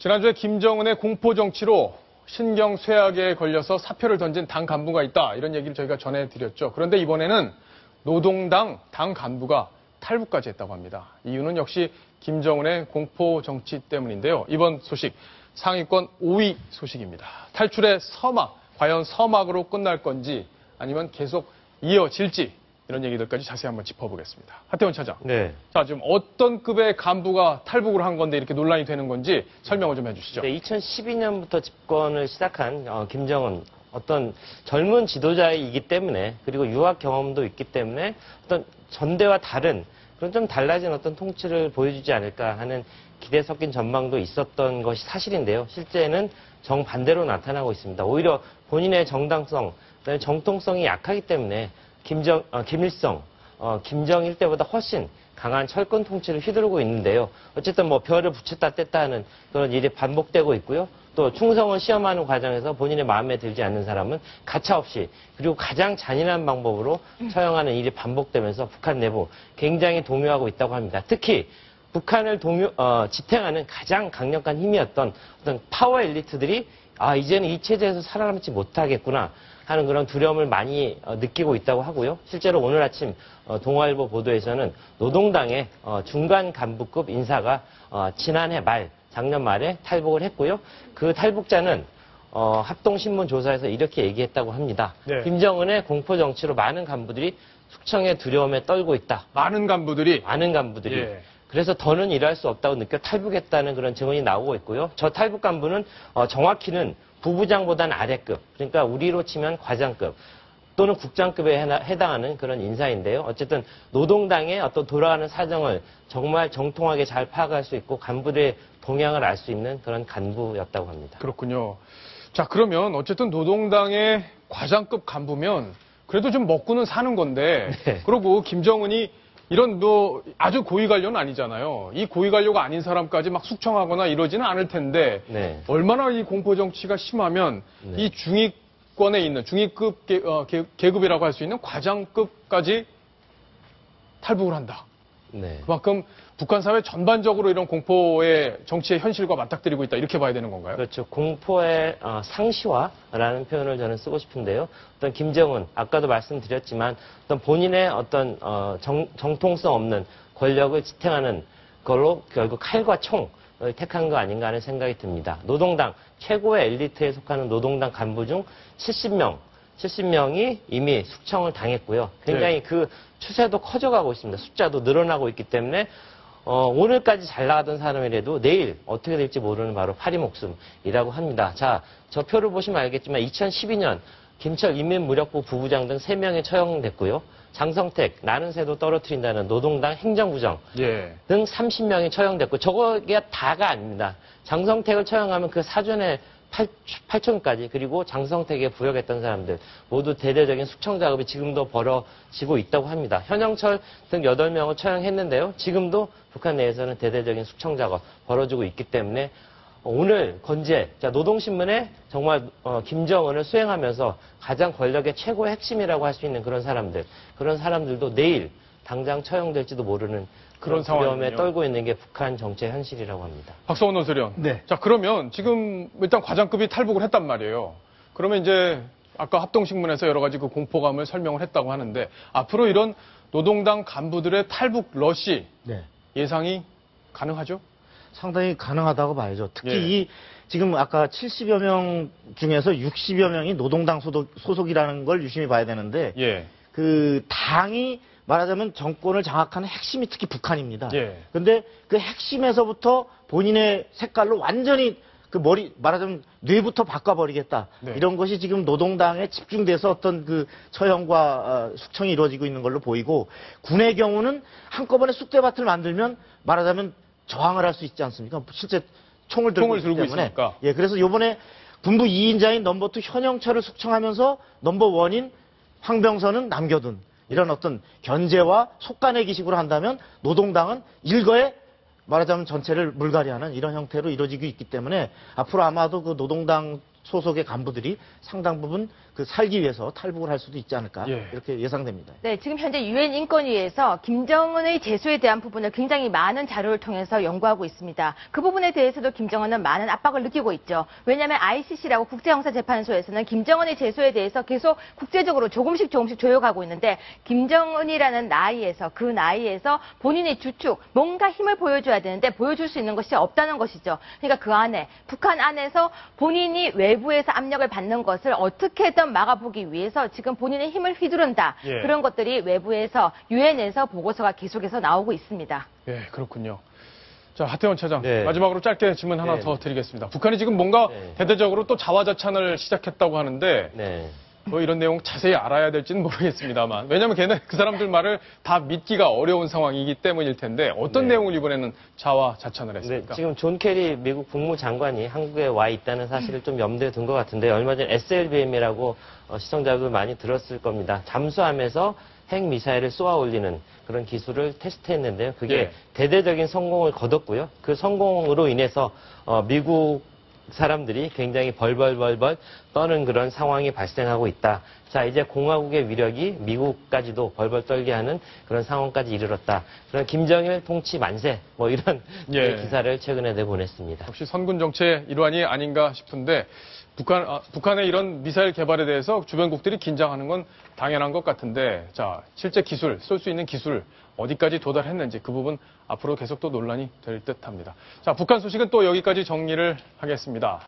지난주에 김정은의 공포정치로 신경쇠약에 걸려서 사표를 던진 당 간부가 있다. 이런 얘기를 저희가 전해드렸죠. 그런데 이번에는 노동당 당 간부가 탈북까지 했다고 합니다. 이유는 역시 김정은의 공포정치 때문인데요. 이번 소식 상위권 5위 소식입니다. 탈출의 서막, 과연 서막으로 끝날 건지 아니면 계속 이어질지 이런 얘기들까지 자세히 한번 짚어보겠습니다. 하태원 차장. 네. 자, 지금 어떤 급의 간부가 탈북을 한 건데 이렇게 논란이 되는 건지 설명을 좀 해주시죠. 네, 2012년부터 집권을 시작한 김정은 어떤 젊은 지도자이기 때문에 그리고 유학 경험도 있기 때문에 어떤 전대와 다른 그런 좀 달라진 어떤 통치를 보여주지 않을까 하는 기대 섞인 전망도 있었던 것이 사실인데요. 실제는 정반대로 나타나고 있습니다. 오히려 본인의 정당성, 그다음에 정통성이 약하기 때문에 김일성, 김정일 때보다 훨씬 강한 철권 통치를 휘두르고 있는데요. 어쨌든 뭐 별을 붙였다 뗐다 하는 그런 일이 반복되고 있고요. 또 충성을 시험하는 과정에서 본인의 마음에 들지 않는 사람은 가차없이 그리고 가장 잔인한 방법으로 처형하는 일이 반복되면서 북한 내부 굉장히 동요하고 있다고 합니다. 특히 북한을 지탱하는 가장 강력한 힘이었던 어떤 파워 엘리트들이 이제는 이 체제에서 살아남지 못하겠구나 하는 그런 두려움을 많이 느끼고 있다고 하고요. 실제로 오늘 아침 동아일보 보도에서는 노동당의 중간 간부급 인사가 지난해 작년 말에 탈북을 했고요. 그 탈북자는 합동신문 조사에서 이렇게 얘기했다고 합니다. 네. 김정은의 공포정치로 많은 간부들이 숙청의 두려움에 떨고 있다. 많은 간부들이. 예. 그래서 더는 일할 수 없다고 느껴 탈북했다는 그런 증언이 나오고 있고요. 저 탈북 간부는 정확히는 부부장보다는 아래급, 그러니까 우리로 치면 과장급 또는 국장급에 해당하는 그런 인사인데요. 어쨌든 노동당의 어떤 돌아가는 사정을 정말 정통하게 잘 파악할 수 있고 간부들의 동향을 알 수 있는 그런 간부였다고 합니다. 그렇군요. 자, 그러면 어쨌든 노동당의 과장급 간부면 그래도 좀 먹고는 사는 건데 네. 그리고 김정은이 이런 아주 고위 관료는 아니잖아요. 이 고위 관료가 아닌 사람까지 막 숙청하거나 이러지는 않을 텐데 네. 얼마나 이 공포 정치가 심하면 네. 이 중위권에 있는 중위급 계급이라고 할 수 있는 과장급까지 탈북을 한다. 네. 그만큼 북한 사회 전반적으로 이런 공포의 정치의 현실과 맞닥뜨리고 있다. 이렇게 봐야 되는 건가요? 그렇죠. 공포의 상시화라는 표현을 저는 쓰고 싶은데요. 어떤 김정은, 아까도 말씀드렸지만 어떤 본인의 어떤 정통성 없는 권력을 지탱하는 걸로 결국 칼과 총을 택한 거 아닌가 하는 생각이 듭니다. 노동당, 최고의 엘리트에 속하는 노동당 간부 중 70명이 이미 숙청을 당했고요. 굉장히 네. 그 추세도 커져가고 있습니다. 숫자도 늘어나고 있기 때문에 오늘까지 잘 나가던 사람이라도 내일 어떻게 될지 모르는 바로 파리목숨이라고 합니다. 자, 저 표를 보시면 알겠지만 2012년 김철 인민무력부 부부장 등 3명이 처형됐고요. 장성택, 나는 새도 떨어뜨린다는 노동당 행정부장 등 30명이 처형됐고 저게 다가 아닙니다. 장성택을 처형하면 그 사전에 8촌까지 그리고 장성택에 부역했던 사람들 모두 대대적인 숙청 작업이 지금도 벌어지고 있다고 합니다. 현영철 등 8명을 처형했는데요. 지금도 북한 내에서는 대대적인 숙청 작업 벌어지고 있기 때문에 오늘 노동신문에 정말 김정은을 수행하면서 가장 권력의 최고의 핵심이라고 할 수 있는 그런 사람들도 내일 당장 처형될지도 모르는 그런 두려움에 떨고 있는 게 북한 정치의 현실이라고 합니다. 박성원 논설위원. 네. 자, 그러면 지금 일단 과장급이 탈북을 했단 말이에요. 그러면 이제 아까 합동신문에서 여러 가지 그 공포감을 설명을 했다고 하는데 앞으로 이런 노동당 간부들의 탈북 러시 예상이 가능하죠? 상당히 가능하다고 봐야죠. 특히 지금 아까 70여 명 중에서 60여 명이 노동당 소속이라는 걸 유심히 봐야 되는데 그 당이 말하자면 정권을 장악하는 핵심이 특히 북한입니다. 그런데 그 핵심에서부터 본인의 색깔로 완전히 말하자면 뇌부터 바꿔버리겠다. 이런 것이 지금 노동당에 집중돼서 어떤 그 처형과 숙청이 이루어지고 있는 걸로 보이고 군의 경우는 한꺼번에 쑥대밭을 만들면 말하자면 저항을 할 수 있지 않습니까? 실제 총을 들고 있기 때문에. 있으니까. 그래서 이번에 군부 2인자인 넘버 2 현영철을 숙청하면서 넘버 1인 황병선은 남겨둔 이런 어떤 견제와 속가내기식으로 한다면 노동당은 일거에 말하자면 전체를 물갈이하는 이런 형태로 이루어지고 있기 때문에 앞으로 아마도 그 노동당 소속의 간부들이 상당 부분 그 살기 위해서 탈북을 할 수도 있지 않을까 예. 이렇게 예상됩니다. 네, 지금 현재 유엔 인권위에서 김정은의 재수에 대한 부분을 굉장히 많은 자료를 통해서 연구하고 있습니다. 그 부분에 대해서도 김정은은 많은 압박을 느끼고 있죠. 왜냐하면 ICC라고 국제형사재판소에서는 김정은의 재수에 대해서 계속 국제적으로 조금씩 조여가고 있는데 김정은이라는 나이에서 그 나이에서 본인의 주축, 뭔가 힘을 보여줘야 되는데 보여줄 수 있는 것이 없다는 것이죠. 그러니까 그 안에 북한 안에서 본인이 외부에서 압력을 받는 것을 어떻게든 막아보기 위해서 지금 본인의 힘을 휘두른다. 예. 그런 것들이 외부에서 유엔에서 보고서가 계속해서 나오고 있습니다. 예, 그렇군요. 자, 하태원 차장. 네. 마지막으로 짧게 질문 하나 네. 더 드리겠습니다. 북한이 지금 뭔가 네. 대대적으로 또 자화자찬을 시작했다고 하는데 네. 뭐 이런 내용 자세히 알아야 될지는 모르겠습니다만 왜냐하면 걔네 그 사람들 말을 다 믿기가 어려운 상황이기 때문일 텐데 어떤 네. 내용을 이번에는 자화자찬을 네, 했습니까? 지금 존 케리 미국 국무장관이 한국에 와 있다는 사실을 좀 염두에 둔 것 같은데 얼마 전 SLBM이라고 시청자들 많이 들었을 겁니다. 잠수함에서 핵미사일을 쏘아 올리는 그런 기술을 테스트했는데요. 그게 예. 대대적인 성공을 거뒀고요. 그 성공으로 인해서 미국 사람들이 굉장히 벌벌 떠는 그런 상황이 발생하고 있다. 자, 이제 공화국의 위력이 미국까지도 벌벌 떨게 하는 그런 상황까지 이르렀다. 그런 김정일 통치 만세, 뭐 이런 예. 기사를 최근에 내보냈습니다. 역시 선군 정치의 일환이 아닌가 싶은데 북한의 이런 미사일 개발에 대해서 주변국들이 긴장하는 건 당연한 것 같은데 자, 실제 기술, 쏠 수 있는 기술 어디까지 도달했는지 그 부분 앞으로 계속 또 논란이 될 듯합니다. 자, 북한 소식은 또 여기까지 정리를 하겠습니다.